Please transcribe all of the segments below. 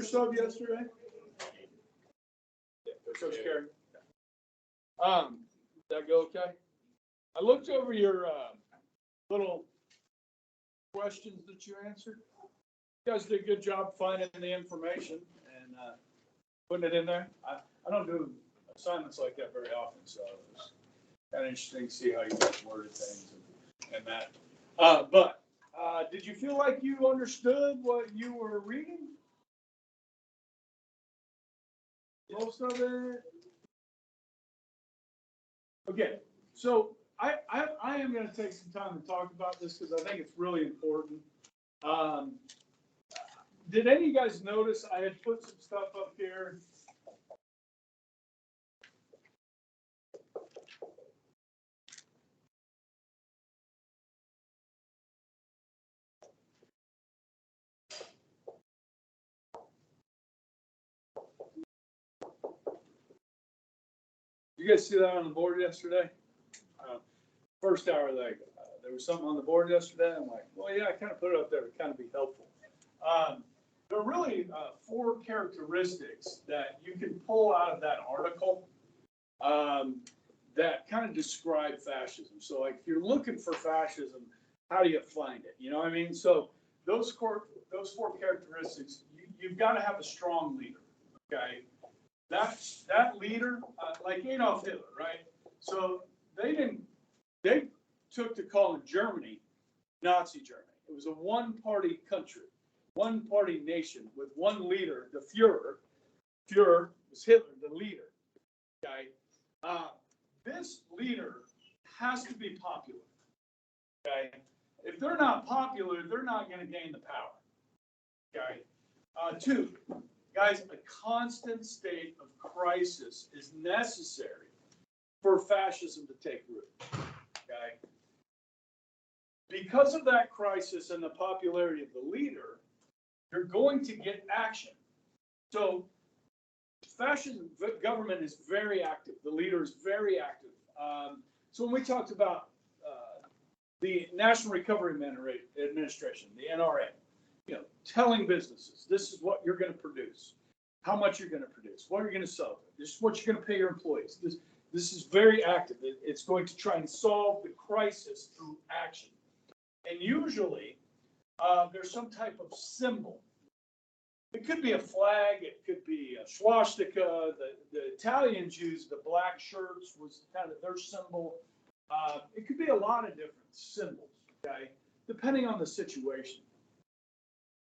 sub yesterday? Yeah, Soc Security. Did that go okay? I looked over your little questions that you answered. You guys did a good job finding the information and putting it in there. I don't do assignments like that very often, so it was kind of interesting to see how you guys worded things and that. But did you feel like you understood what you were reading? Most of it? Okay, so I am going to take some time to talk about this because I think it's really important. Did any of you guys notice I had put some stuff up here? You guys see that on the board yesterday? First hour, there was something on the board yesterday. I'm like, well, yeah, I kind of put it up there to kind of be helpful. There are really 4 characteristics that you can pull out of that article that kind of describe fascism. So, like, if you're looking for fascism, how do you find it? You know what I mean? So, those 4 characteristics, you've got to have a strong leader. Okay, that leader, like Adolf Hitler, right? So they took to calling Germany Nazi Germany. It was a one-party country, one-party nation with one leader, the Fuhrer. Fuhrer was Hitler, the leader. Okay, this leader has to be popular. Okay, if they're not popular, they're not going to gain the power. Okay, 2, guys, a constant state of crisis is necessary for fascism to take root. Okay, because of that crisis and the popularity of the leader, you're going to get action. So fascism government is very active. The leader is very active. So when we talked about the National Recovery Administration, the NRA, you know, telling businesses, this is what you're going to produce, how much you're going to produce, what you're going to sell, this is what you're going to pay your employees. This is very active. It's going to try and solve the crisis through action. And usually there's some type of symbol. It could be a flag, it could be a swastika. The Italians used the black shirts was kind of their symbol. It could be a lot of different symbols, okay, depending on the situation.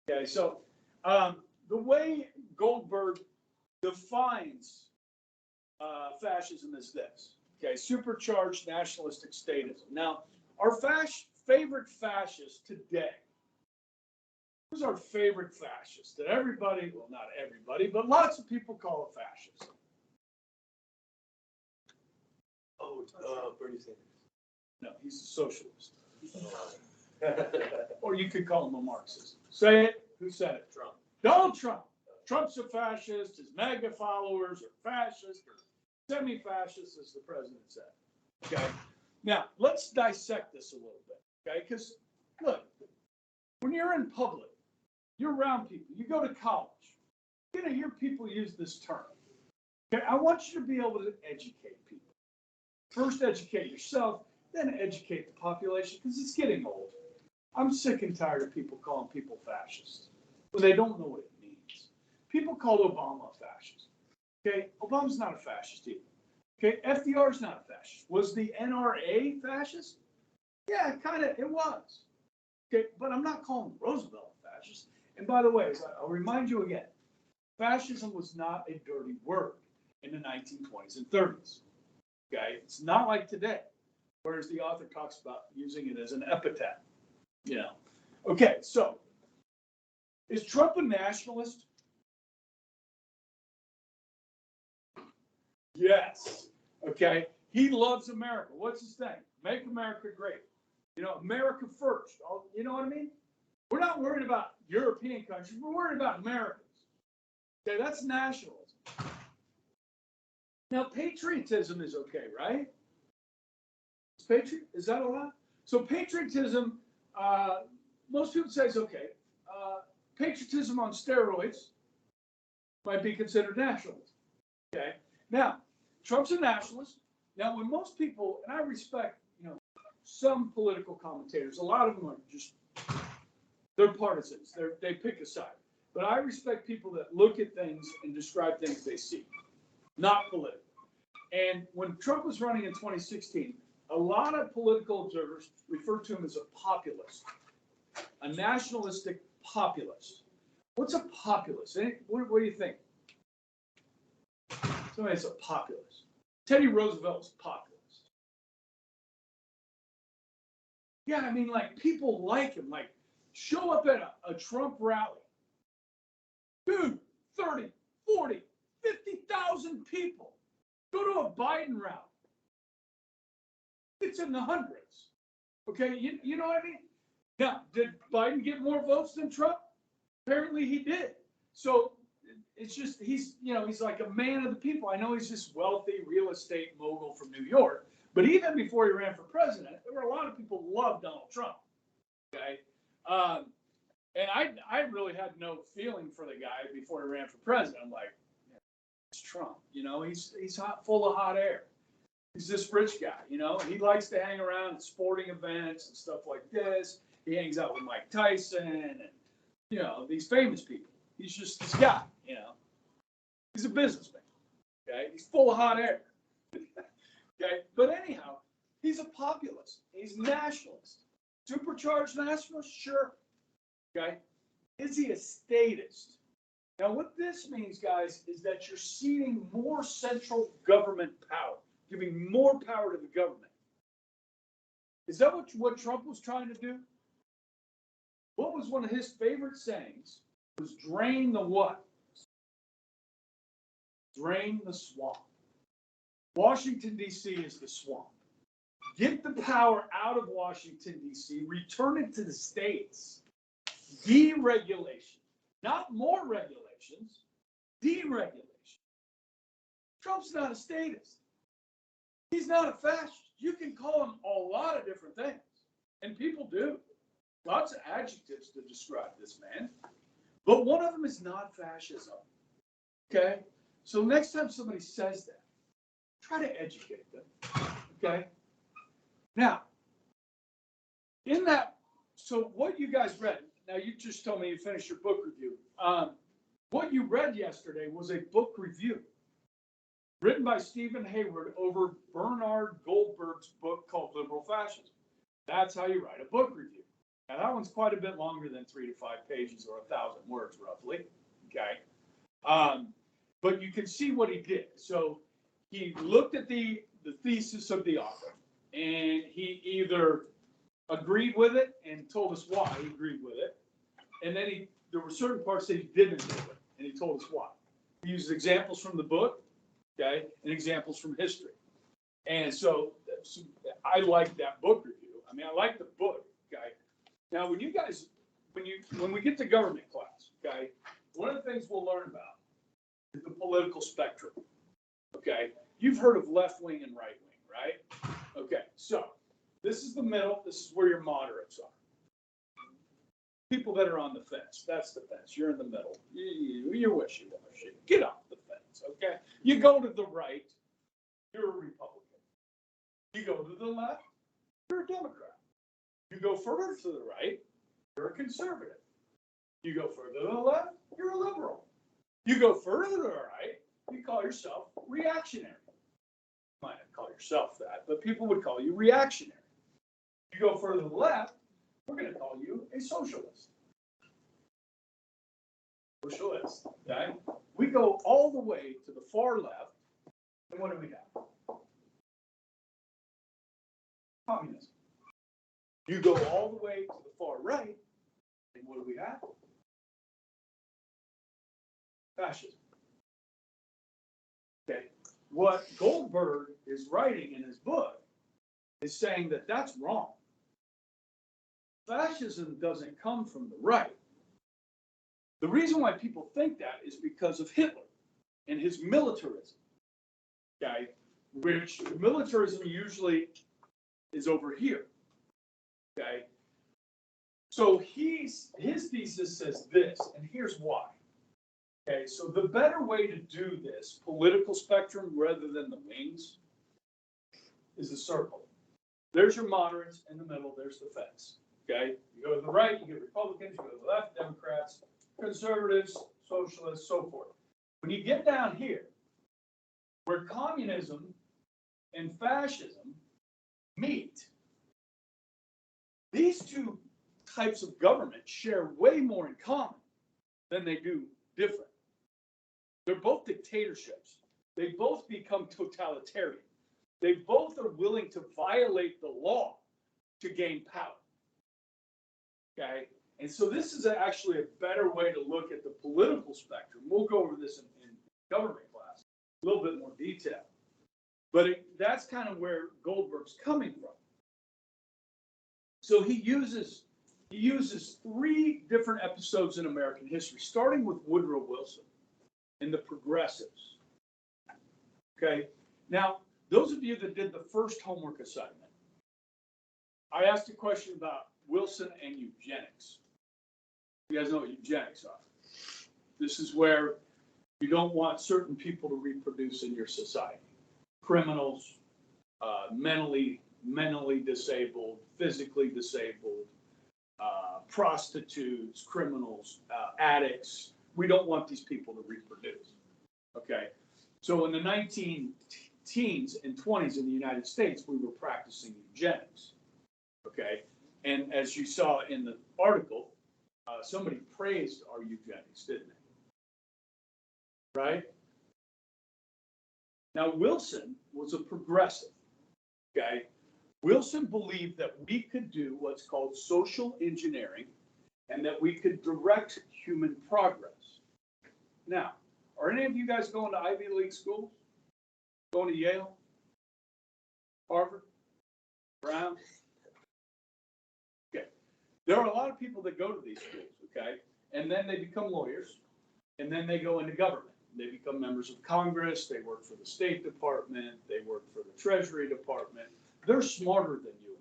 Okay, so the way Goldberg defines fascism is this, okay, supercharged nationalistic statism. Now, our favorite fascist today, who's our favorite fascist that everybody, well, not everybody, but lots of people call a fascist? Oh, Bernie Sanders. No, he's a socialist. Or you could call him a Marxist. Say it. Who said it? Trump. Donald Trump. Trump's a fascist. His MAGA followers are fascist or semi-fascist, as the president said. Okay. Now, let's dissect this a little bit. Okay. Because, look, when you're in public, you're around people, you go to college, you're going to hear people use this term. Okay. I want you to be able to educate people. First, educate yourself, then educate the population, because it's getting old. I'm sick and tired of people calling people fascists when they don't know what it means. People called Obama a fascist. Okay, Obama's not a fascist either. Okay, FDR's not a fascist. Was the NRA fascist? Yeah, kind of, it was. Okay, but I'm not calling Roosevelt a fascist. And by the way, I'll remind you again, fascism was not a dirty word in the 1920s and 30s. Okay, it's not like today, whereas the author talks about using it as an epithet. You know. Okay, so is Trump a nationalist? Yes. Okay. He loves America. What's his thing? Make America great. You know, America first. You know what I mean? We're not worried about European countries. We're worried about Americans. Okay, that's nationalism. Now, patriotism is okay, right? Is that allowed? So patriotism, most people say it's okay. Patriotism on steroids, might be considered nationalist. Okay. Now, Trump's a nationalist. Now, when most people, and I respect, some political commentators, a lot of them are just, they're partisans. They pick a side. But I respect people that look at things and describe things they see, not political. And when Trump was running in 2016, a lot of political observers referred to him as a populist, a nationalistic populist. What's a populist? What do you think? Somebody's a populist. Teddy Roosevelt was a populist. Yeah, I mean, like, people like him. Like, show up at a Trump rally. Dude, 30, 40, 50,000 people. Go to a Biden rally. It's in the hundreds. Okay, you know what I mean? Now, did Biden get more votes than Trump? Apparently he did. So it's just, he's like a man of the people. I know he's this wealthy real estate mogul from New York, but even before he ran for president, there were a lot of people who loved Donald Trump. Okay. And I really had no feeling for the guy before he ran for president. I'm like, it's Trump, he's full of hot air. He's this rich guy, he likes to hang around at sporting events and stuff like this. He hangs out with Mike Tyson and, these famous people. He's just this guy, He's a businessman, okay? He's full of hot air, okay? But anyhow, he's a populist. He's nationalist. Supercharged nationalist? Sure, okay? Is he a statist? Now, what this means, guys, is that you're ceding more central government power, giving more power to the government. Is that what Trump was trying to do? What was one of his favorite sayings? Was drain the what? Drain the swamp. Washington, D.C. is the swamp. Get the power out of Washington, D.C., return it to the states. Deregulation. Not more regulations, deregulation. Trump's not a statist. He's not a fascist. You can call him a lot of different things, and people do. Lots of adjectives to describe this man, but one of them is not fascism. Okay? So next time somebody says that, try to educate them. Okay? Now, in that, so what you guys read, now you just told me you finished your book review. What you read yesterday was a book review written by Stephen Hayward over Bernard Goldberg's book called Liberal Fascism. That's how you write a book review. Now that one's quite a bit longer than 3 to 5 pages or 1,000 words roughly. Okay. But you can see what he did. So he looked at the thesis of the author, and he either agreed with it and told us why he agreed with it, and then there were certain parts that he didn't agree with, and he told us why. He used examples from the book, okay, and examples from history. And so I like that book review. I mean, I like the book, okay. Now, when we get to government class, okay, one of the things we'll learn about is the political spectrum, okay. You've heard of left wing and right wing, right? Okay, so this is the middle. This is where your moderates are. People that are on the fence. That's the fence. You're in the middle. You're wishy-washy. Get off the fence, okay? You go to the right, you're a Republican. You go to the left, you're a Democrat. You go further to the right, you're a conservative. You go further to the left, you're a liberal. You go further to the right, you call yourself reactionary. You might not call yourself that, but people would call you reactionary. You go further to the left, we're going to call you a socialist. Socialist, okay? We go all the way to the far left, and what do we have? Communism. You go all the way to the far right, and what do we have? Fascism. Okay, what Goldberg is writing in his book is saying that that's wrong. Fascism doesn't come from the right. The reason why people think that is because of Hitler and his militarism. Okay, which militarism usually is over here. Okay, so his thesis says this, and here's why. Okay, so the better way to do this political spectrum rather than the wings is a circle. There's your moderates in the middle, there's the fence. Okay, you go to the right, you get Republicans, you go to the left, Democrats, conservatives, socialists, so forth. When you get down here, where communism and fascism meet, these two types of government share way more in common than they do different. They're both dictatorships. They both become totalitarian. They both are willing to violate the law to gain power. Okay? And so this is actually a better way to look at the political spectrum. We'll go over this in government class, a little bit more detail. But that's kind of where Goldberg's coming from. So he uses three different episodes in American history, starting with Woodrow Wilson and the progressives. Okay? Now, those of you that did the first homework assignment, I asked a question about Wilson and eugenics. You guys know what eugenics are. This is where you don't want certain people to reproduce in your society. Criminals, mentally disabled, physically disabled, prostitutes, criminals, addicts. We don't want these people to reproduce. Okay? So in the 19-teens and 20s in the United States, we were practicing eugenics. Okay? And as you saw in the article, somebody praised our eugenics, didn't they? Right? Now, Wilson was a progressive. Okay? Wilson believed that we could do what's called social engineering and that we could direct human progress. Now, are any of you guys going to Ivy League schools? Going to Yale? Harvard? Brown? Okay. There are a lot of people that go to these schools, okay? And then they become lawyers, and then they go into government. They become members of Congress, they work for the State Department, they work for the Treasury Department. They're smarter than you.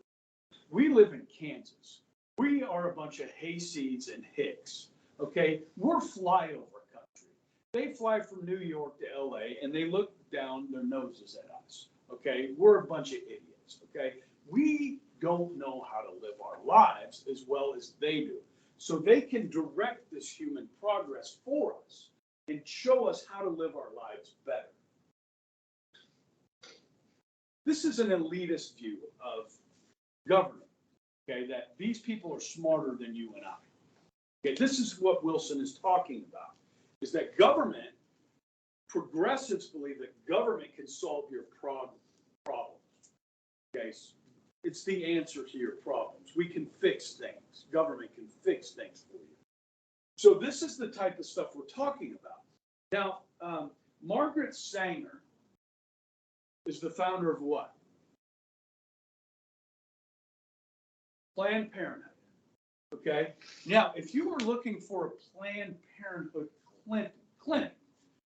We live in Kansas. We are a bunch of hayseeds and hicks, okay? We're flyover country. They fly from New York to LA and they look down their noses at us, okay? We're a bunch of idiots, okay? We don't know how to live our lives as well as they do. So they can direct this human progress for us and show us how to live our lives better. This is an elitist view of government, okay, that these people are smarter than you and I. Okay, this is what Wilson is talking about, is that government, progressives believe that government can solve your problems. Okay, it's the answer to your problems. We can fix things. Government can fix things for you. So this is the type of stuff we're talking about. Now, Margaret Sanger is the founder of what? Planned Parenthood. Okay? Now, if you were looking for a Planned Parenthood clinic,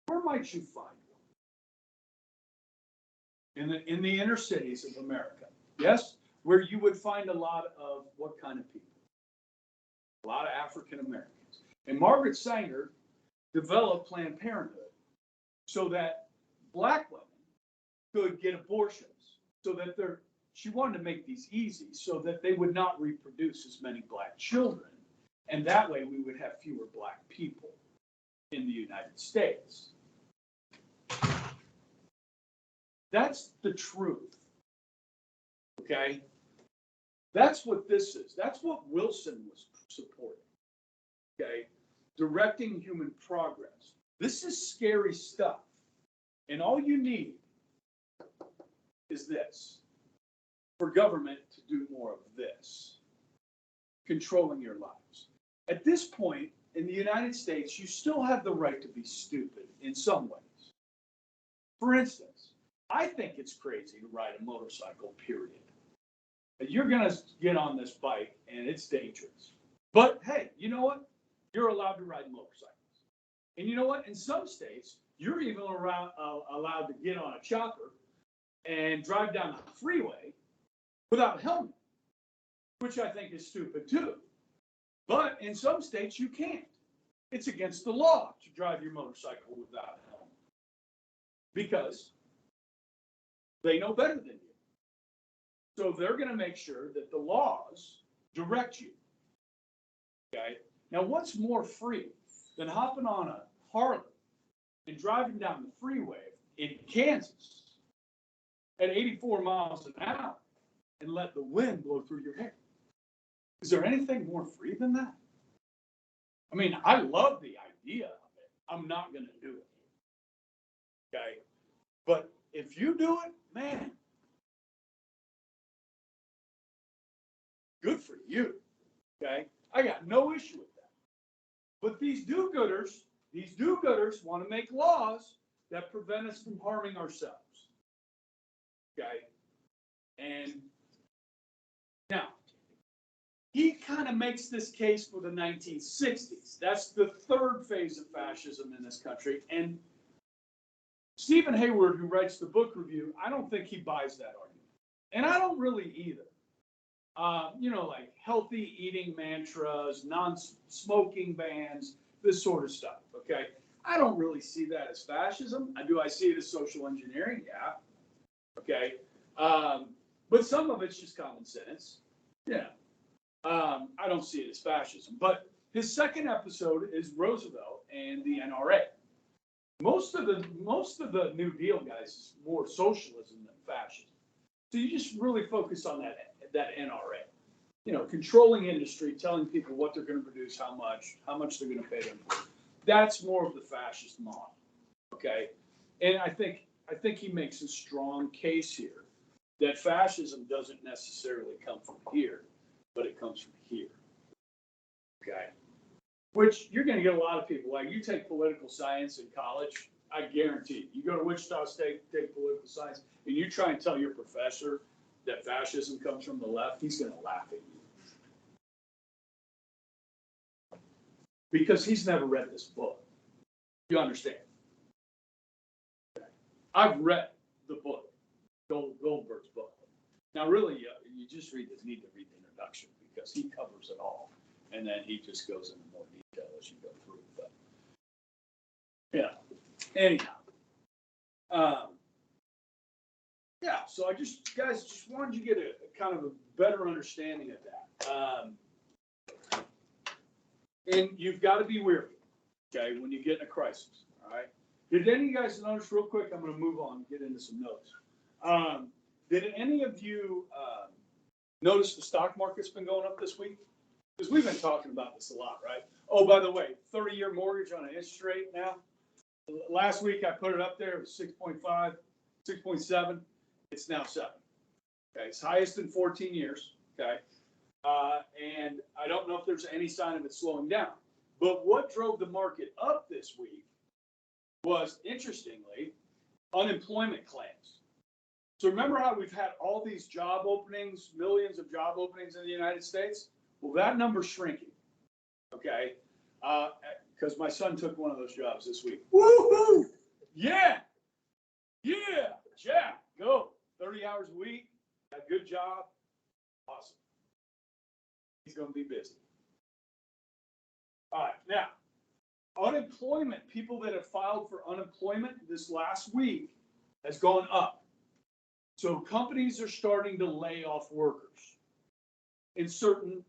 where might you find one? In the inner cities of America. Yes? Where you would find a lot of what kind of people? A lot of African Americans. And Margaret Sanger developed Planned Parenthood so that black women could get abortions, so that she wanted to make these easy so that they would not reproduce as many black children. And that way we would have fewer black people in the United States. That's the truth. Okay? That's what this is. That's what Wilson was supporting. Okay? Directing human progress. This is scary stuff. And all you need is this. For government to do more of this. Controlling your lives. At this point, in the United States, you still have the right to be stupid in some ways. For instance, I think it's crazy to ride a motorcycle, period. You're going to get on this bike and it's dangerous. But hey, you know what? You're allowed to ride motorcycles. And you know what? In some states, you're even allowed to get on a chopper and drive down the freeway without a helmet, which I think is stupid too. But in some states, you can't. it's against the law to drive your motorcycle without a helmet because they know better than you. So they're going to make sure that the laws direct you. Okay? Now, what's more free than hopping on a Harley and driving down the freeway in Kansas at 84 miles an hour and let the wind blow through your hair? Is there anything more free than that? I mean, I love the idea of it. I'm not going to do it. Okay? But if you do it, man, good for you. Okay? I got no issue with that. But these do-gooders want to make laws that prevent us from harming ourselves. Okay? And now, he kind of makes this case for the 1960s. That's the third phase of fascism in this country. And Stephen Hayward, who writes the book review, I don't think he buys that argument. And I don't really either. Like healthy eating mantras, non-smoking bans, this sort of stuff, okay? I don't really see that as fascism. I see it as social engineering, yeah, okay? But some of it's just common sense, yeah. I don't see it as fascism. But his second episode is Roosevelt and the NRA. Most of the New Deal guys is more socialism than fascism. So you just really focus on that NRA. Controlling industry, telling people what they're going to produce, how much they're going to pay them for. That's more of the fascist model, okay? And I think he makes a strong case here that fascism doesn't necessarily come from here, but it comes from here, okay? Which you're going to get a lot of people, like you take political science in college, I guarantee you go to Wichita State, take political science, and you try and tell your professor that fascism comes from the left, he's going to laugh at you. Because he's never read this book. You understand? I've read the book, Goldberg's book. Now, really, you just need to read the introduction because he covers it all. And then he just goes into more detail as you go through. But, yeah. Anyhow. So I just wanted you to get a kind of a better understanding of that. And you've got to be wary, okay, when you get in a crisis, all right? Did any of you guys notice, real quick, I'm going to move on and get into some notes. Did any of you notice the stock market's been going up this week? Because we've been talking about this a lot, right? Oh, by the way, 30-year mortgage on an interest rate now. Last week I put it up there, it was 6.5, 6.7. It's now 7. Okay, it's highest in 14 years, okay? And I don't know if there's any sign of it slowing down. But what drove the market up this week was, interestingly, unemployment claims. So remember how we've had all these job openings, millions of job openings in the United States? Well, that number's shrinking, okay? Because my son took one of those jobs this week. Woohoo! Yeah! Jack, go. 30 hours a week, got a good job, awesome. He's going to be busy. All right, now, unemployment, people that have filed for unemployment this last week has gone up. So companies are starting to lay off workers in certain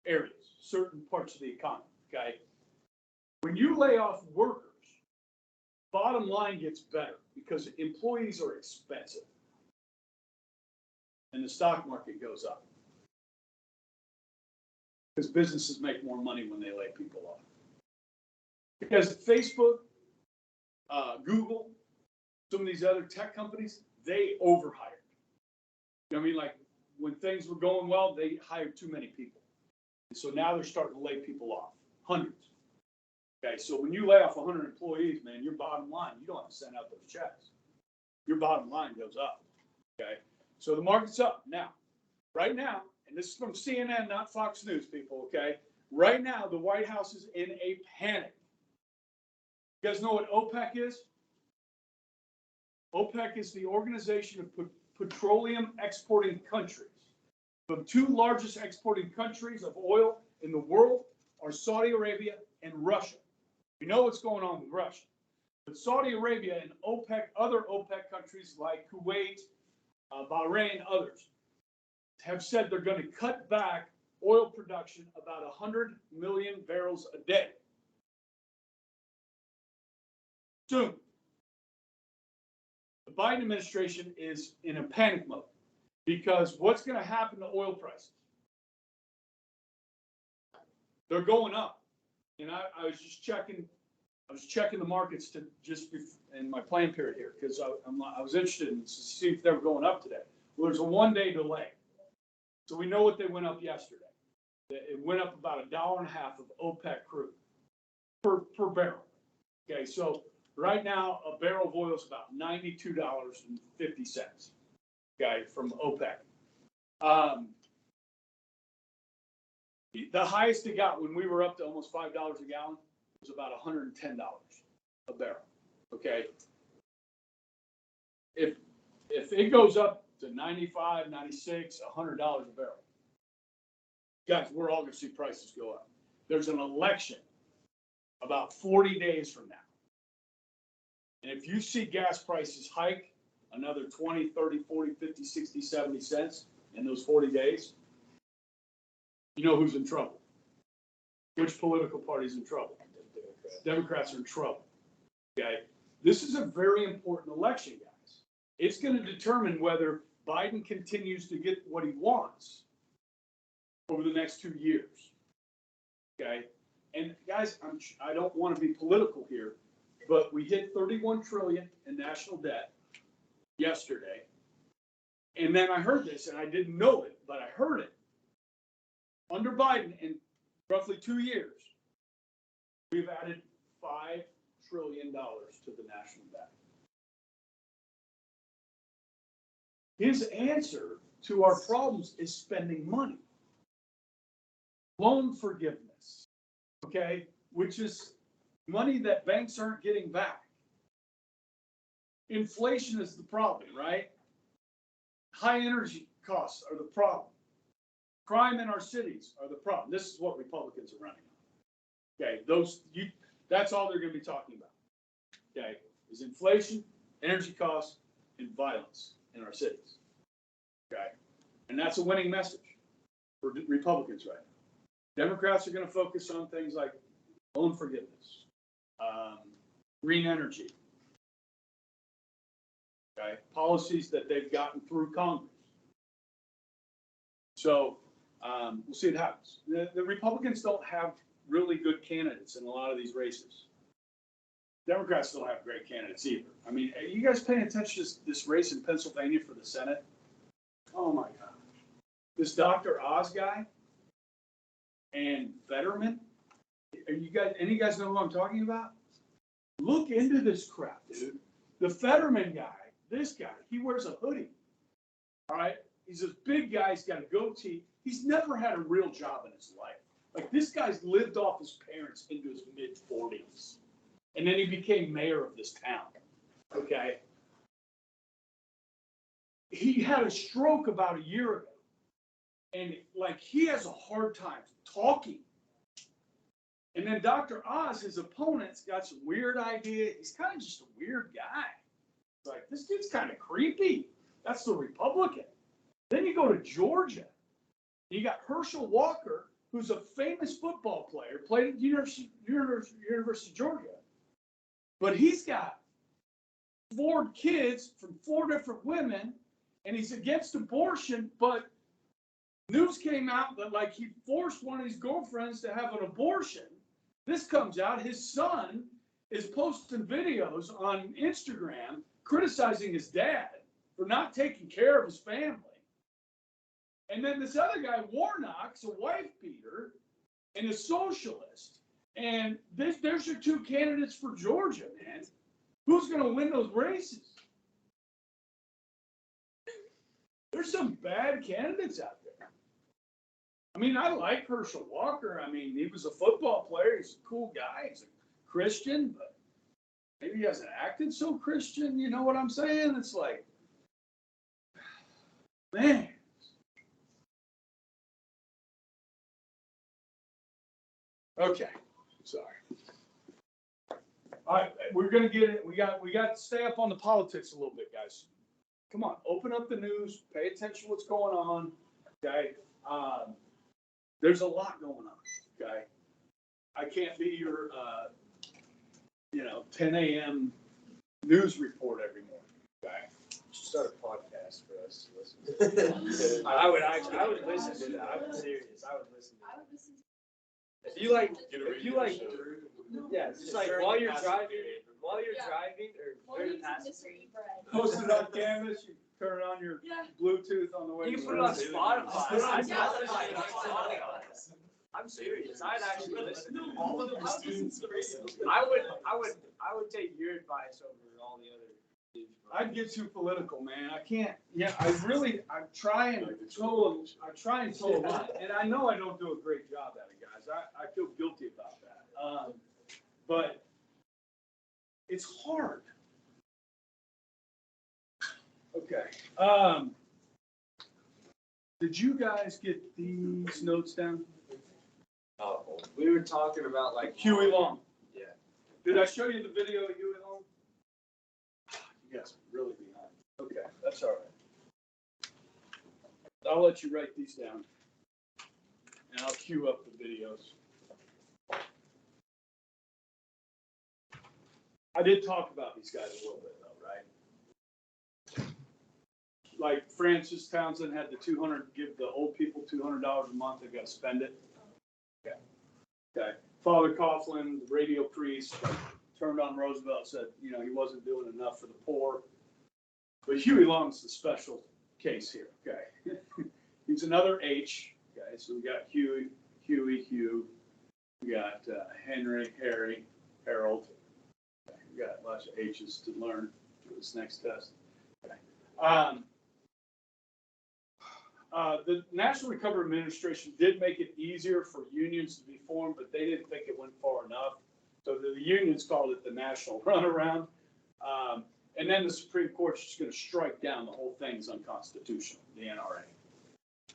areas, certain parts of the economy, okay? When you lay off workers, bottom line gets better because employees are expensive. And the stock market goes up. Because businesses make more money when they lay people off. Because Facebook, Google, some of these other tech companies, they overhired. You know what I mean? Like when things were going well, they hired too many people. And so now they're starting to lay people off, hundreds. Okay, so when you lay off 100 employees, man, your bottom line, you don't have to send out those checks. Your bottom line goes up. Okay, so the market's up now. Right now, and this is from CNN, not Fox News, people, okay? Right now, the White House is in a panic. You guys know what OPEC is? OPEC is the Organization of Petroleum Exporting Countries. The two largest exporting countries of oil in the world are Saudi Arabia and Russia. We know what's going on with Russia. But Saudi Arabia and OPEC, other OPEC countries like Kuwait, Bahrain, others, have said they're going to cut back oil production about 100 million barrels a day. Soon. The Biden administration is in a panic mode because what's going to happen to oil prices? They're going up. And I was just checking. I was checking the markets to just in my plan period here because I was interested in to see if they were going up today. Well, there's a 1-day delay, so we know what they went up yesterday. It went up about $1.50 of OPEC crude per barrel. Okay, so right now a barrel of oil is about $92.50. Okay, from OPEC. The highest it got when we were up to almost $5 a gallon was about $110 a barrel. Okay. If it goes up to 95, 96, $100 a barrel, guys, we're all going to see prices go up. There's an election about 40 days from now. And if you see gas prices hike another 20, 30, 40, 50, 60, 70 cents in those 40 days, you know who's in trouble. Which political party's in trouble? Democrats are in trouble. Okay? This is a very important election, guys. It's going to determine whether Biden continues to get what he wants over the next 2 years. Okay? And guys, I don't want to be political here, but we hit 31 trillion in national debt yesterday. And then I heard this, and I didn't know it, but I heard it. Under Biden, in roughly 2 years, we've added $5 trillion to the national debt. His answer to our problems is spending money. Loan forgiveness, okay, which is money that banks aren't getting back. Inflation is the problem, right? High energy costs are the problem. Crime in our cities are the problem. This is what Republicans are running on. Okay, that's all they're going to be talking about. Okay, is inflation, energy costs, and violence in our cities. Okay, and that's a winning message for Republicans right now. Democrats are going to focus on things like loan forgiveness, green energy, okay, policies that they've gotten through Congress. So we'll see what happens. The Republicans don't have really good candidates in a lot of these races. Democrats don't have great candidates either. I mean, are you guys paying attention to this race in Pennsylvania for the Senate? Oh my gosh. This Dr. Oz guy and Fetterman. Any of you guys know who I'm talking about? Look into this crap, dude. The Fetterman guy, this guy, he wears a hoodie. All right? He's this big guy. He's got a goatee. He's never had a real job in his life. Like, this guy's lived off his parents into his mid-40s. And then he became mayor of this town. Okay? He had a stroke about a year ago. And, like, he has a hard time talking. And then Dr. Oz, his opponent's got some weird idea. He's kind of just a weird guy. It's like, this dude's kind of creepy. That's the Republican. Then you go to Georgia. You got Herschel Walker, who's a famous football player, played at University of Georgia. But he's got 4 kids from 4 different women, and he's against abortion, but news came out that, like, he forced one of his girlfriends to have an abortion. This comes out. His son is posting videos on Instagram criticizing his dad for not taking care of his family. And then this other guy, Warnock's a wife beater and a socialist. And there's your 2 candidates for Georgia, man. Who's going to win those races? There's some bad candidates out there. I mean, I like Herschel Walker. I mean, he was a football player. He's a cool guy. He's a Christian, but maybe he hasn't acted so Christian. You know what I'm saying? It's like, man. Okay, sorry. We're gonna get it. We got to stay up on the politics a little bit, guys. Come on, open up the news, pay attention to what's going on. Okay. There's a lot going on. Okay. I can't be your, 10 a.m. news report every morning. Okay. Start a podcast for us to listen to. I would listen to that. I'm serious. I would listen to that. If you like Drew, yeah, just like while you're driving or during the passenger. Post it on Canvas. You turn on your Bluetooth on the way. You can put it on Spotify. I'm serious. I'd actually listen to all of the students. I would take your advice over all the other. I'd get too political, man. I can't. Yeah, I'm trying so a lot, and I know I don't do a great job at it, guys. I feel guilty about that. But it's hard. Okay. Did you guys get these notes down? Oh, we were talking about like Huey Long. Yeah. Did I show you the video of Huey Long? You guys are really behind. Okay, that's all right. I'll let you write these down, and I'll queue up the videos. I did talk about these guys a little bit, though, right? Like Francis Townsend had give the old people $200 a month. They've got to spend it. Okay. Father Coughlin, the radio priest, turned on Roosevelt, said, he wasn't doing enough for the poor. But Huey Long's the special case here. Okay. He's another H. Okay. So we got Huey, Hugh. We got Henry, Harry, Harold. Okay. We got lots of H's to learn for this next test. Okay. The National Recovery Administration did make it easier for unions to be formed, but they didn't think it went far enough. So the unions called it the National Runaround. And then the Supreme Court's just going to strike down the whole thing's unconstitutional, the NRA,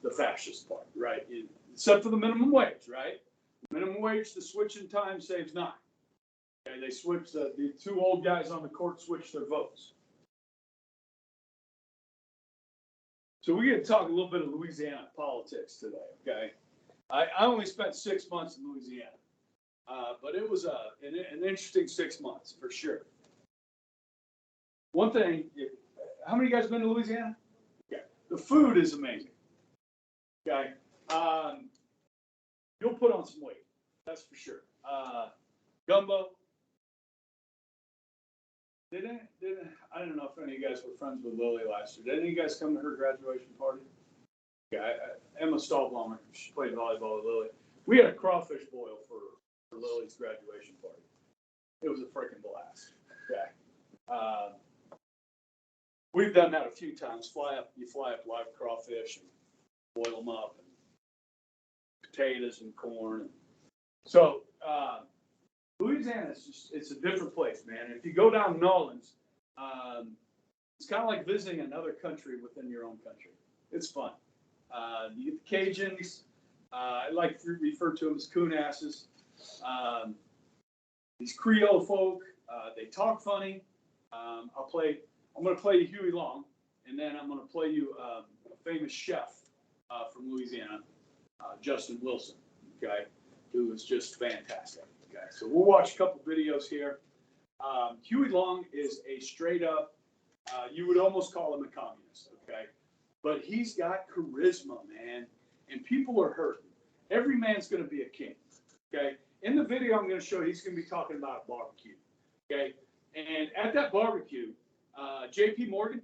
the fascist part, right? Except for the minimum wage, right? Minimum wage, the switch in time saves 9. Okay, they switched, the two old guys on the court switched their votes. So we're going to talk a little bit of Louisiana politics today, okay? I only spent 6 months in Louisiana, but it was an interesting 6 months for sure. One thing, how many of you guys been to Louisiana? Okay, the food is amazing. Okay, you'll put on some weight, that's for sure. Gumbo. I don't know if any of you guys were friends with Lily last year. Did any of you guys come to her graduation party? Yeah, Emma Stahlblomer, she played volleyball with Lily. We had a crawfish boil for Lily's graduation party. It was a freaking blast. Okay. We've done that a few times. You fly up live crawfish and boil them up, and potatoes and corn. So, Louisiana is it's a different place, man. If you go down Nolens, it's kind of like visiting another country within your own country. It's fun. You get the Cajuns. I like to refer to them as coon asses. These Creole folk, they talk funny. I'm going to play you Huey Long, and then I'm going to play you a famous chef from Louisiana, Justin Wilson, okay, who is just fantastic. Okay, so we'll watch a couple videos here. Huey Long is a straight up, you would almost call him a communist, okay? But he's got charisma, man, and people are hurting. Every man's going to be a king, okay? In the video I'm going to show, he's going to be talking about a barbecue, okay? And at that barbecue, J.P. Morgan,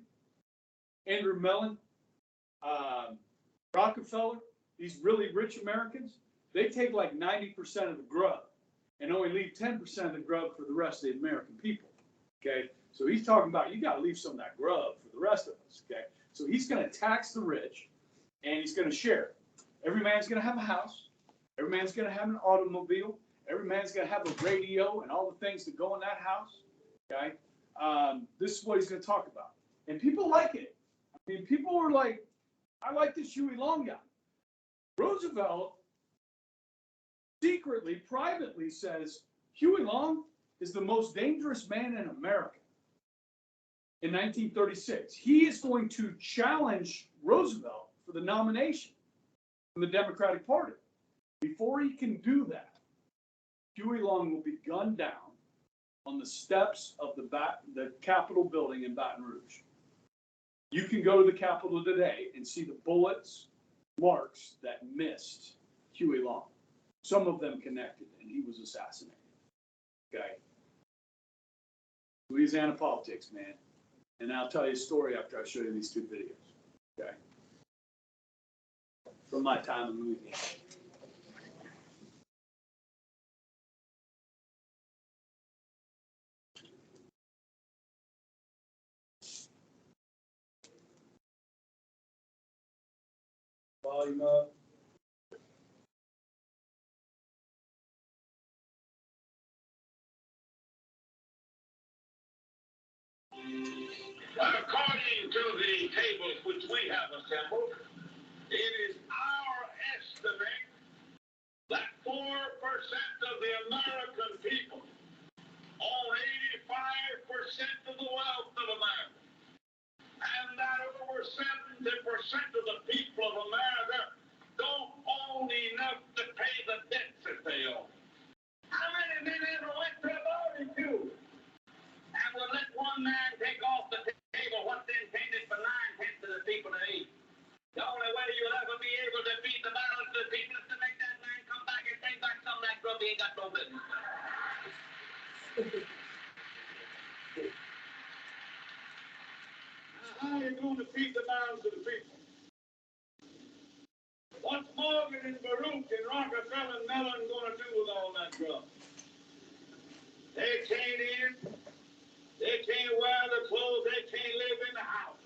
Andrew Mellon, Rockefeller, these really rich Americans, they take like 90% of the grub and only leave 10% of the grub for the rest of the American people, okay? So he's talking about you got to leave some of that grub for the rest of us, okay? So he's going to tax the rich, and he's going to share it. Every man's going to have a house. Every man's going to have an automobile. Every man's going to have a radio and all the things that go in that house, okay? This is what he's going to talk about. And people like it. I mean, people are like, I like this Huey Long guy. Roosevelt secretly, privately says, Huey Long, is the most dangerous man in America in 1936. He is going to challenge Roosevelt for the nomination from the Democratic Party. Before he can do that, Huey Long will be gunned down on the steps of the Capitol building in Baton Rouge. You can go to the Capitol today and see the bullets marks that missed Huey Long. Some of them connected, and he was assassinated. Okay. Louisiana politics, man. And I'll tell you a story after I show you these two videos. Okay. From my time in Louisiana. Volume up. According to the tables which we have assembled, it is our estimate that 4% of the American people own 85% of the wealth of America, and that over 70% of the people of America don't own enough to pay the debts that they owe. How many men ever went to a voting booth and will let one man take off the table what's intended for 9/10 of the people to eat? The only way you'll ever be able to beat the balance of the people is to make that man come back and take back some of that grub he ain't got no business. Now, how are you going to feed the balance of the people? What's Morgan and Baruch and Rockefeller and Mellon going to do with all that grub? They can't eat, they can't wear the clothes, they can't live in the house.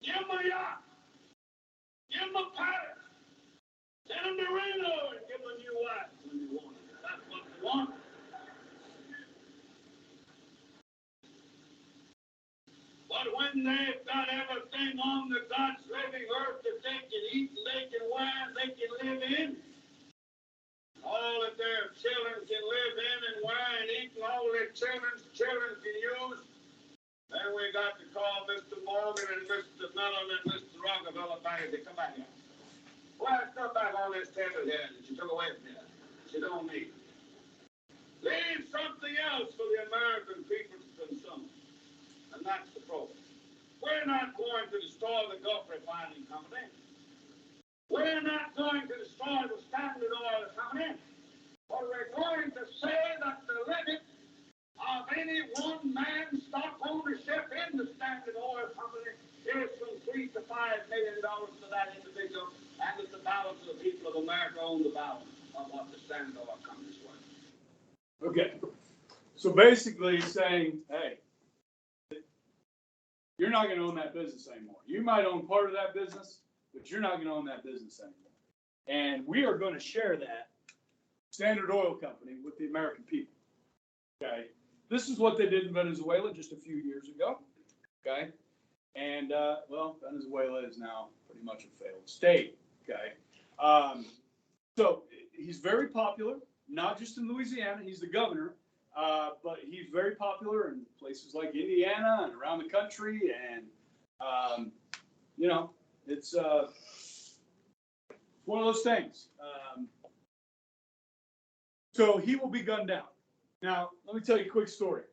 Give them a yacht, give them a palace, send them to Reno and give them a new wife when they want it. That's what they want. But when they've got everything on the God's living earth that they can eat, and they can wear, and they can live in, all that their children can live in and wear and eat, and all their children's children can use, then we got to call Mr. Morgan and Mr. Mellon and Mr. Rockefeller back and say, come back here. Well, that stuff back on this table here that you took away from here. You don't need. Leave something else for the American people to consume. And that's the problem. We're not going to destroy the Gulf Refining Company. We're not going to destroy the Standard Oil Company. But we're going to say that the limit of any one man's stock ownership in the Standard Oil Company is from $3 to $5 million to that individual, and that the balance of the people of America own the balance of what the Standard Oil Company is worth. Okay. So basically he's saying, hey, you're not going to own that business anymore. You might own part of that business, but you're not going to own that business anymore. And we are going to share that Standard Oil Company with the American people. Okay. This is what they did in Venezuela just a few years ago. Okay. And, well, Venezuela is now pretty much a failed state. Okay. So he's very popular, not just in Louisiana. He's the governor. But he's very popular in places like Indiana and around the country. And, you know, it's one of those things. So he will be gunned down. Now, let me tell you a quick story.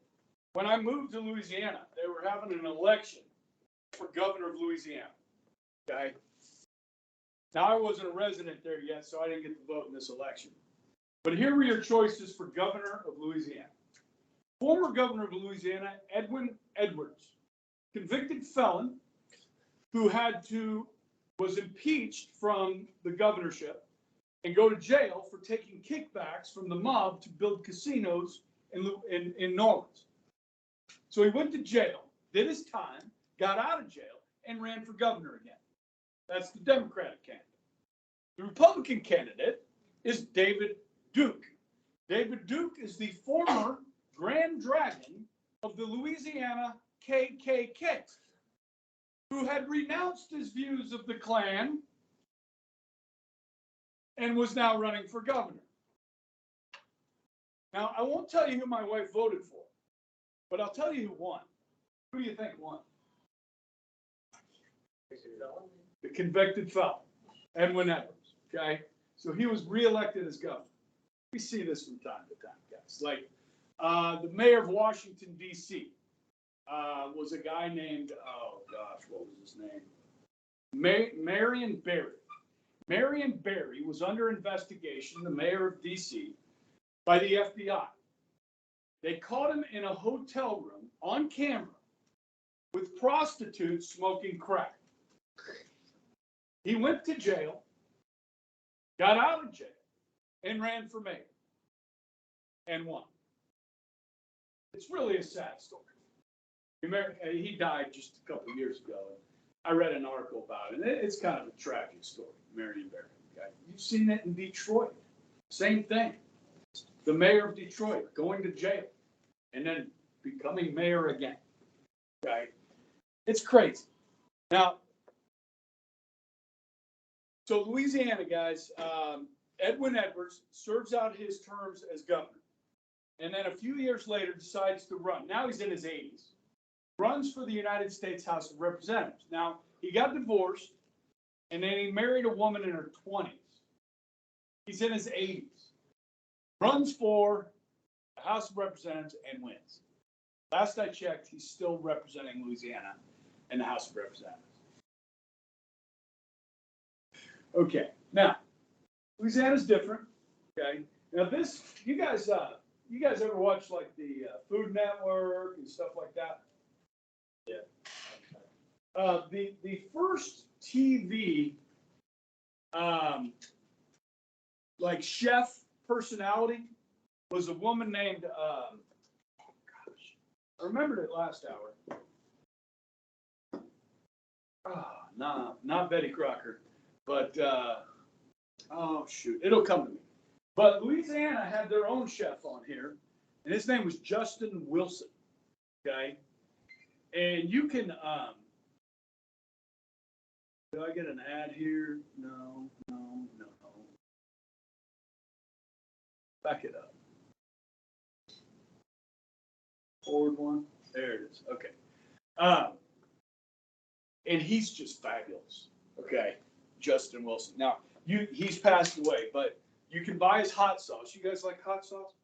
When I moved to Louisiana, they were having an election for governor of Louisiana. Okay. Now, I wasn't a resident there yet, so I didn't get to vote in this election. But here were your choices for governor of Louisiana. Former governor of Louisiana, Edwin Edwards, convicted felon who was impeached from the governorship and go to jail for taking kickbacks from the mob to build casinos in New Orleans. So he went to jail, did his time, got out of jail, and ran for governor again. That's the Democratic candidate. The Republican candidate is David Duke. David Duke is the former Grand Dragon of the Louisiana KKK, who had renounced his views of the Klan and was now running for governor. Now, I won't tell you who my wife voted for, but I'll tell you who won. Who do you think won? The convicted felon, Edwin Edwards, okay? So he was reelected as governor. We see this from time to time, guys. Like the mayor of Washington, D.C. Was a guy named, oh gosh, what was his name? Marion Barry. Marion Barry was under investigation, the mayor of D.C., by the FBI. They caught him in a hotel room on camera with prostitutes smoking crack. He went to jail, got out of jail, and ran for mayor and won. It's really a sad story. He died just a couple of years ago. I read an article about it, and it's kind of a tragic story, Marion Barry. Okay? You've seen it in Detroit. Same thing. The mayor of Detroit going to jail and then becoming mayor again. Okay? It's crazy. Now, so Louisiana, guys, Edwin Edwards serves out his terms as governor. And then a few years later decides to run. Now he's in his 80s. Runs for the United States House of Representatives. Now, he got divorced, and then he married a woman in her 20s. He's in his 80s. Runs for the House of Representatives and wins. Last I checked, he's still representing Louisiana in the House of Representatives. Okay, now, Louisiana's different, okay? Now this, you guys ever watch like the Food Network and stuff like that? Yeah. The first TV, like chef personality was a woman named, oh gosh, I remembered it last hour. Oh, not Betty Crocker, but, oh shoot, it'll come to me. But Louisiana had their own chef on here, and his name was Justin Wilson, okay? And you can, do I get an ad here? No. Back it up. Forward one. There it is. Okay. And he's just fabulous. Okay. Justin Wilson. Now, he's passed away, but you can buy his hot sauce. You guys like hot sauce?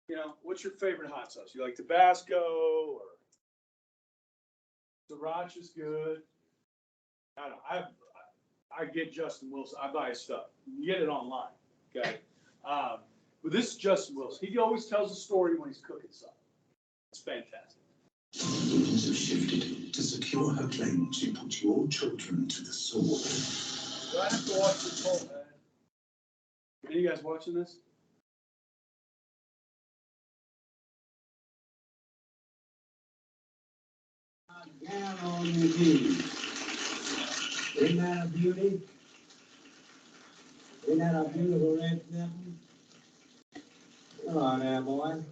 You know, what's your favorite hot sauce? You like Tabasco or Sriracha's good? I don't know. I get Justin Wilson. I buy his stuff. You get it online. Okay. But this is Justin Wilson. He always tells a story when he's cooking something. It's fantastic. Things have shifted. To secure her claim, she put your children to the sword. Do I have to watch this whole ad? Are you guys watching this? Down on your knees. Isn't that a beauty? Isn't that a beautiful red snapper? Come on there, boy.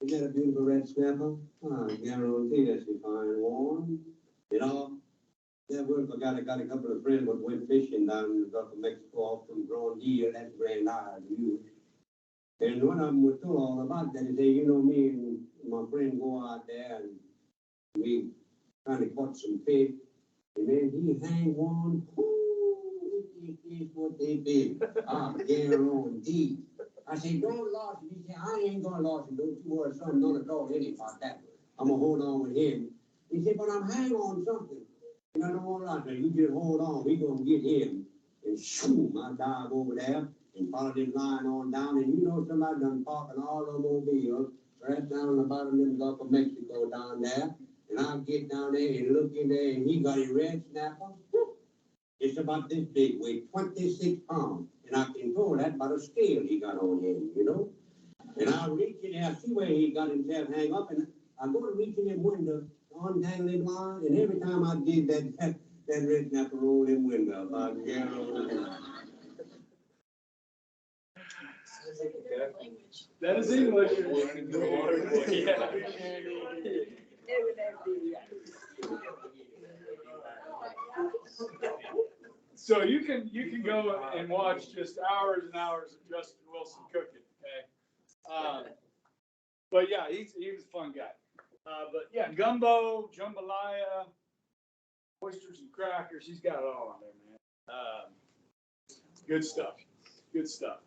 Isn't that a beautiful red snapper? Oh, guarantee that's a fine one. You know, that work, I got a couple of friends that went fishing down in the Gulf of Mexico off from drawn deer, that's Grand Island, huge. And one of them was told all about that. He said, you know, me and my friend go out there and we kind of caught some fish. And then he hang one. Ooh, this is what they did. Guarantee. I said, don't lose him. He said, I ain't gonna lose him. Don't you worry, son. Don't at all any about that. I'm gonna hold on with him. He said, but I'm hanging on something. And I don't want to. I said, you just hold on. We gonna get him. And shoom, I dive over there and follow this line on down. And you know somebody done parking all automobiles right down the bottom of the Gulf of Mexico down there. And I get down there and look in there, and he got a red snapper. It's about this big, weight 26 pounds. And I can tell that by the scale he got on him, you know. And I reach in there, I see where he got himself hang up, and I go to reach in the window, untangle his line, and every time I did that red snapper rolled in window. That is English. So you can go and watch just hours and hours of Justin Wilson cooking. Okay, But yeah, he was a fun guy. But yeah, gumbo, jambalaya, oysters and crackers. He's got it all on there, man. Good stuff. Good stuff.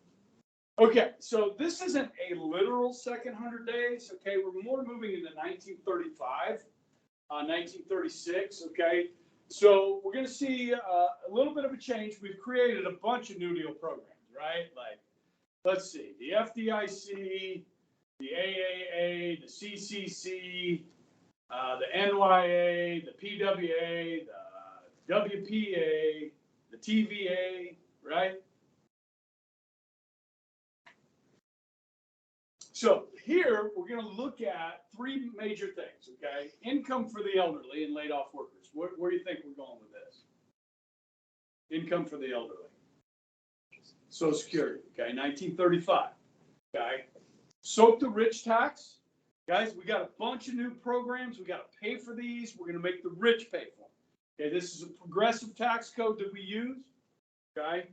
Okay, so this isn't a literal second 100 days. Okay, we're more moving into 1935, 1936. Okay, so we're going to see a little bit of a change. We've created a bunch of New Deal programs, right? Like, let's see, the FDIC, the AAA, the CCC, the NYA, the PWA, the WPA, the TVA, right? So here we're going to look at three major things, okay? Income for the elderly and laid off workers. Where do you think we're going with this? Income for the elderly. Social Security, okay, 1935, okay? Soc the rich tax. Guys, we got a bunch of new programs. We got to pay for these. We're going to make the rich pay for them. Okay, this is a progressive tax code that we use, okay?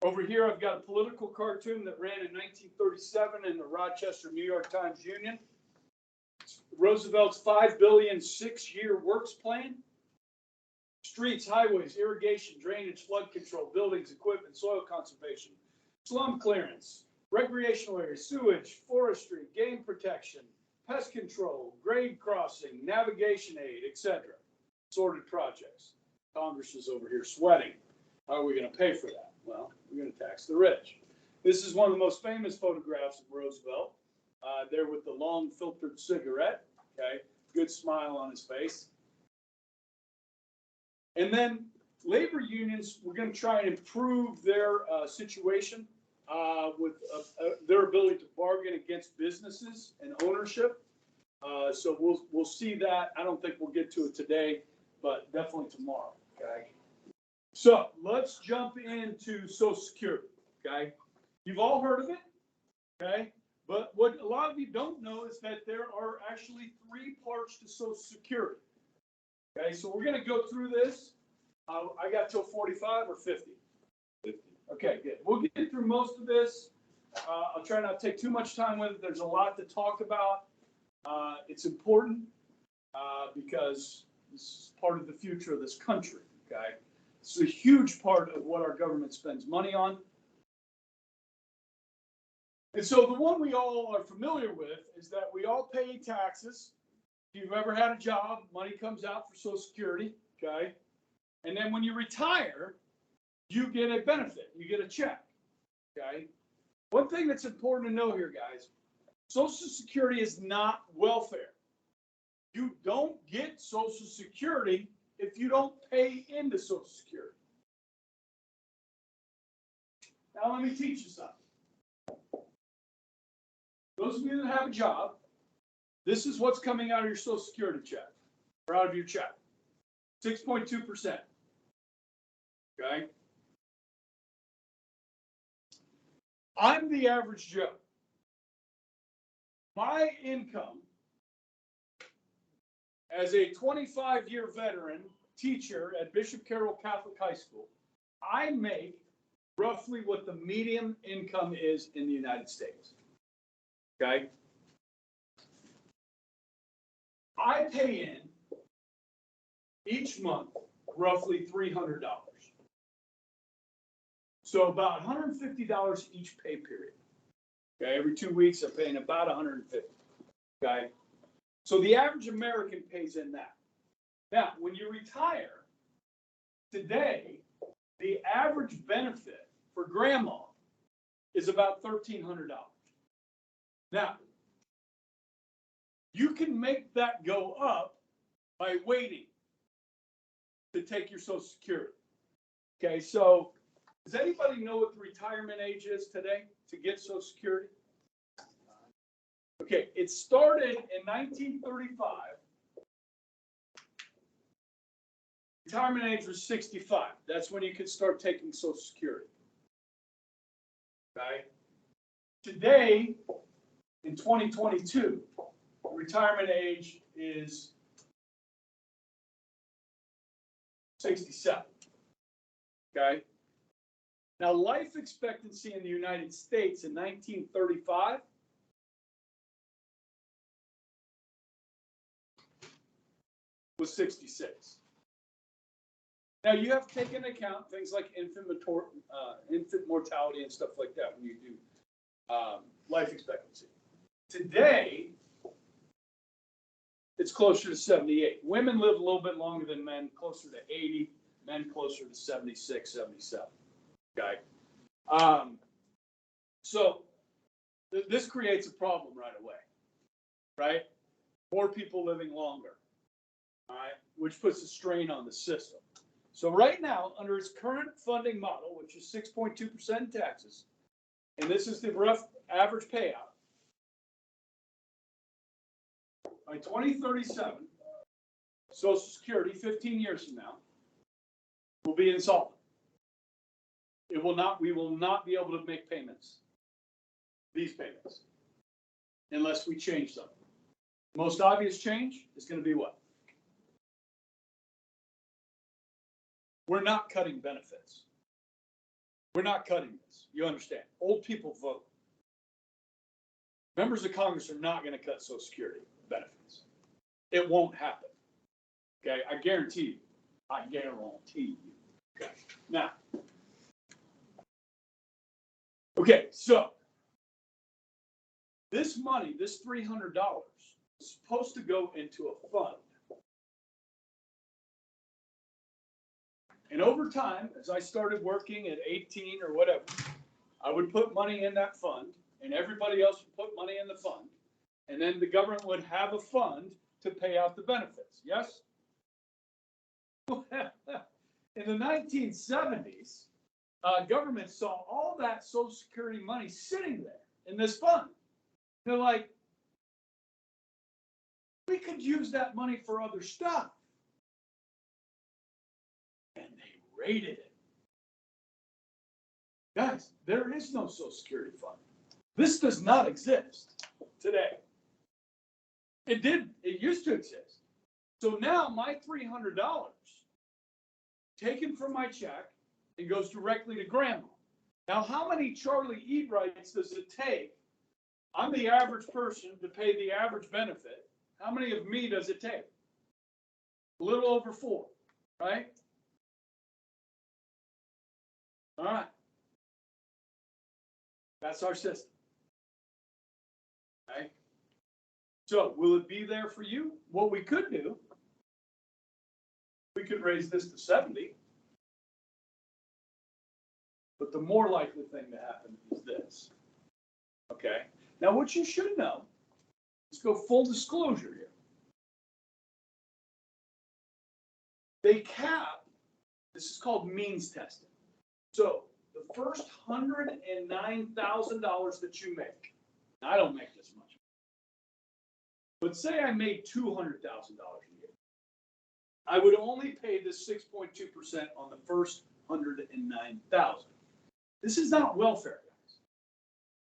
Over here, I've got a political cartoon that ran in 1937 in the Rochester, New York Times Union. Roosevelt's $5 billion 6-year works plan. Streets, highways, irrigation, drainage, flood control, buildings, equipment, soil conservation, slum clearance, recreational areas, sewage, forestry, game protection, pest control, grade crossing, navigation aid, etc. Sorted projects. Congress is over here sweating. How are we going to pay for that? Well, we're going to tax the rich. This is one of the most famous photographs of Roosevelt. There with the long filtered cigarette. Okay, good smile on his face. And then labor unions, we're going to try and improve their situation with their ability to bargain against businesses and ownership. So we'll see that. I don't think we'll get to it today, but definitely tomorrow. Okay. So let's jump into Social Security. Okay. You've all heard of it. Okay. But what a lot of you don't know is that there are actually 3 parts to Social Security. Okay. So we're going to go through this. I got till 45 or 50? 50. Okay, good. We'll get through most of this. I'll try not to take too much time with it. There's a lot to talk about. It's important because this is part of the future of this country. Okay. It's a huge part of what our government spends money on. And so the one we all are familiar with is that we all pay taxes. If you've ever had a job, money comes out for Social Security, okay? And then when you retire, you get a benefit, you get a check, okay? One thing that's important to know here, guys, Social Security is not welfare. You don't get Social Security if you don't pay into Social Security. Now let me teach you something. Those of you that have a job, this is what's coming out of your Social Security check, or out of your check, 6.2%. Okay? I'm the average Joe. My income as a 25-year veteran teacher at Bishop Carroll Catholic High School, I make roughly what the median income is in the United States. Okay? I pay in each month roughly $300. So about $150 each pay period. Okay, every 2 weeks I'm paying about $150. Okay, so the average American pays in that. Now, when you retire today, the average benefit for grandma is about $1,300. Now, you can make that go up by waiting to take your Social Security. Okay, so does anybody know what the retirement age is today to get Social Security? Okay, it started in 1935. Retirement age was 65. That's when you could start taking Social Security. Okay. Today, in 2022, the retirement age is 67. Okay. Now, life expectancy in the United States in 1935 was 66. Now you have to take into account things like infant mortality and stuff like that when you do life expectancy. Today, it's closer to 78. Women live a little bit longer than men, closer to 80, men closer to 76, 77. Okay. So this creates a problem right away, right? More people living longer, all right, which puts a strain on the system. So right now, under its current funding model, which is 6.2% in taxes, and this is the rough average payout, by 2037, Social Security, 15 years from now, will be insolvent. It will not, we will not be able to make payments, these payments, unless we change them. Most obvious change is going to be what? We're not cutting benefits. We're not cutting this. You understand? Old people vote. Members of Congress are not going to cut Social Security benefits. It won't happen. Okay, I guarantee you. I guarantee you. Okay, now. Okay, so this money, this $300, is supposed to go into a fund. And over time, as I started working at 18 or whatever, I would put money in that fund, and everybody else would put money in the fund, and then the government would have a fund to pay out the benefits. Yes? In the 1970s, government saw all that Social Security money sitting there in this fund. They're like, we could use that money for other stuff. And they raided it. Guys, there is no Social Security fund. This does not exist today. It used to exist. So now my $300 taken from my check and goes directly to grandma. Now, how many Charlie Ebrights does it take? I'm the average person to pay the average benefit. How many of me does it take? A little over 4, right? All right. That's our system. Okay. So will it be there for you? What we could do, we could raise this to 70. But the more likely thing to happen is this. Okay. Now, what you should know, let's go full disclosure here. They cap, this is called means testing. So the first $109,000 that you make, I don't make this much, but say I made $200,000 a year, I would only pay this 6.2% on the first $109,000. This is not welfare, guys.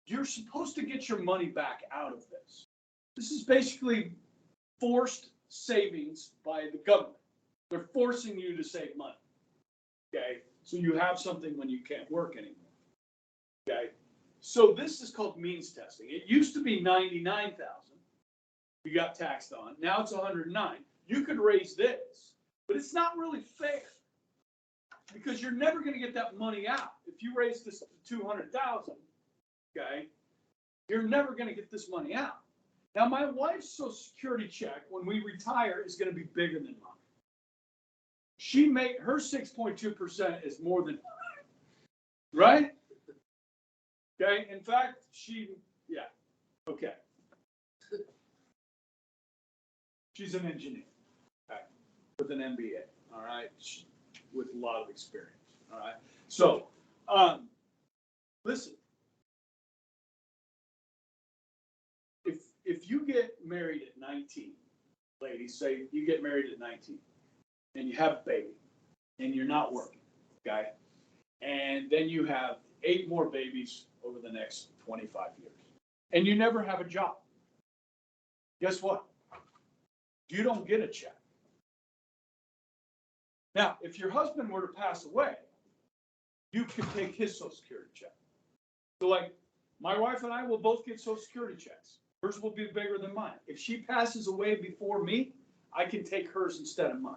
You're supposed to get your money back out of this. This is basically forced savings by the government. They're forcing you to save money. Okay, so you have something when you can't work anymore. Okay, so this is called means testing. It used to be 99,000. You got taxed on. Now it's 109. You could raise this, but it's not really fair because you're never going to get that money out. If you raise this to 200,000, okay, you're never going to get this money out. Now, my wife's Social Security check when we retire is going to be bigger than mine. She made her 6.2% is more than mine, right? Okay. In fact, yeah. Okay. She's an engineer, okay, with an MBA. All right, with a lot of experience. All right. So, listen. If you get married at 19, ladies, say you get married at 19. And you have a baby, and you're not working, okay? And then you have 8 more babies over the next 25 years. And you never have a job. Guess what? You don't get a check. Now, if your husband were to pass away, you can take his Social Security check. So, like, my wife and I will both get Social Security checks. Hers will be bigger than mine. If she passes away before me, I can take hers instead of mine.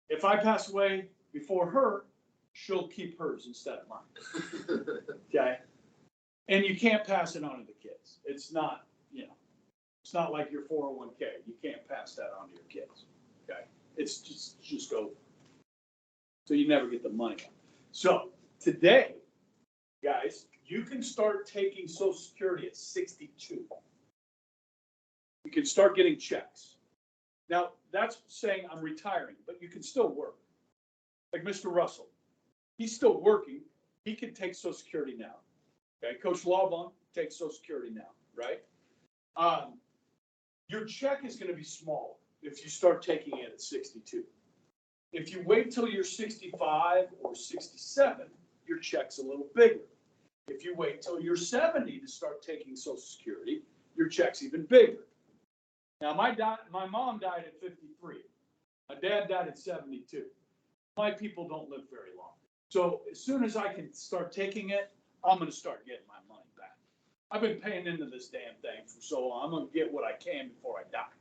If I pass away before her, she'll keep hers instead of mine. Okay? And you can't pass it on to the kids. It's not, it's not like your 401k. You can't pass that on to your kids. Okay? It's just over. So you never get the money. So today, guys, you can start taking Social Security at 62. You can start getting checks. Now, that's saying I'm retiring, but you can still work. Like Mr. Russell, he's still working. He can take Social Security now. Okay, Coach Laubon takes Social Security now, right? Your check is going to be smaller if you start taking it at 62. If you wait till you're 65 or 67, your check's a little bigger. If you wait till you're 70 to start taking Social Security, your check's even bigger. Now, my mom died at 53. My dad died at 72. My people don't live very long. So as soon as I can start taking it, I'm going to start getting my money back. I've been paying into this damn thing for so long. I'm going to get what I can before I die.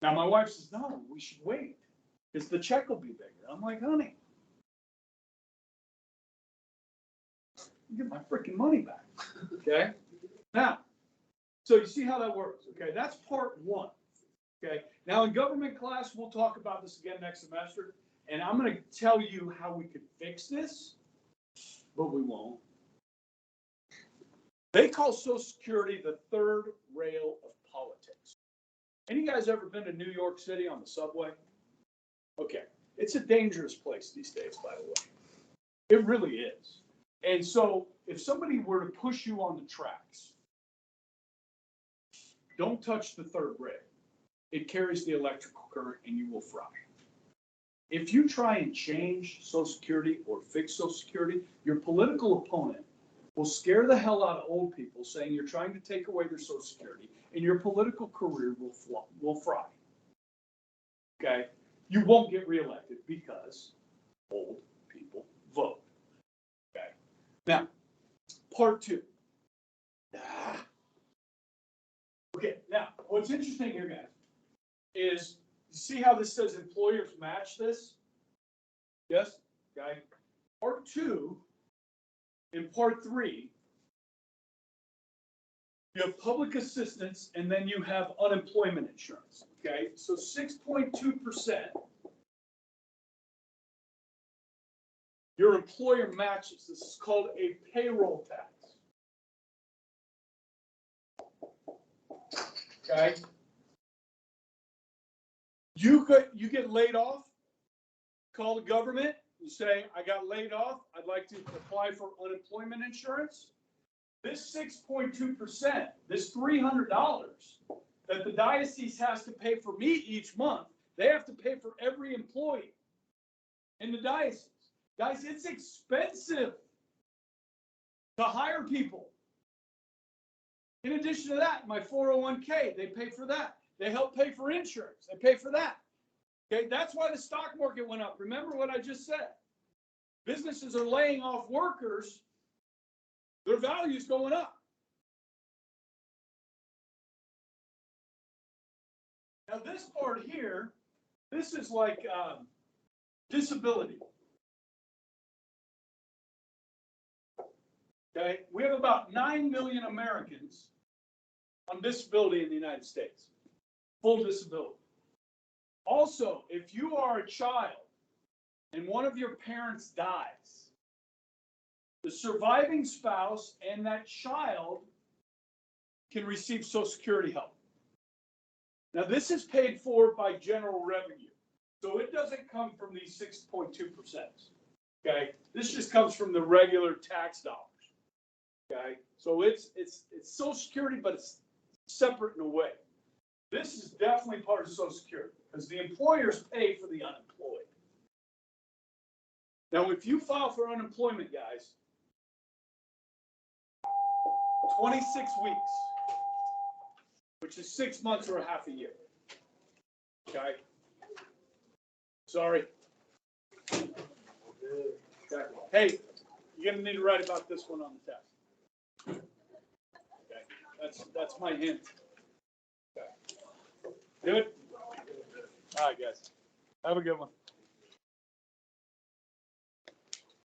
Now, my wife says, no, we should wait because the check will be bigger. I'm like, honey, get my freaking money back. Okay? Now, so you see how that works. Okay? That's part one. Okay? Now, in government class, we'll talk about this again next semester. And I'm going to tell you how we could fix this, but we won't. They call Social Security the third rail of politics. Any guys ever been to New York City on the subway? Okay. It's a dangerous place these days, by the way. It really is. And so if somebody were to push you on the tracks, don't touch the third rail. It carries the electrical current and you will fry. If you try and change Social Security or fix Social Security, your political opponent will scare the hell out of old people saying you're trying to take away their Social Security, and your political career will fry. Okay? You won't get reelected because old people vote. Okay? Now, part two. Okay, now, what's interesting here, guys, is you see how this says employers match this? Yes? Okay. Part two, in part three, you have public assistance and then you have unemployment insurance. Okay, so 6.2%, your employer matches. This is called a payroll tax. Okay. You get laid off, call the government, you say, I got laid off, I'd like to apply for unemployment insurance. This 6.2%, this $300 that the diocese has to pay for me each month, they have to pay for every employee in the diocese. Guys, it's expensive to hire people. In addition to that, my 401k, they pay for that. They help pay for insurance. They pay for that. Okay, that's why the stock market went up. Remember what I just said. Businesses are laying off workers. Their value's going up. Now this part here, this is like disability. Okay, we have about 9 million Americans on disability in the United States. Full disability. Also, if you are a child and one of your parents dies, the surviving spouse and that child can receive Social Security help. Now, this is paid for by general revenue, so it doesn't come from these 6.2%. Okay, this just comes from the regular tax dollars. Okay, so it's Social Security, but it's separate in a way. This is definitely part of Social Security because the employers pay for the unemployed. Now, if you file for unemployment, guys, 26 weeks, which is 6 months or a half a year. Okay. Sorry. Okay. Hey, you're gonna need to write about this one on the test. Okay. That's my hint. Okay. Good? All right, guys. Have a good one.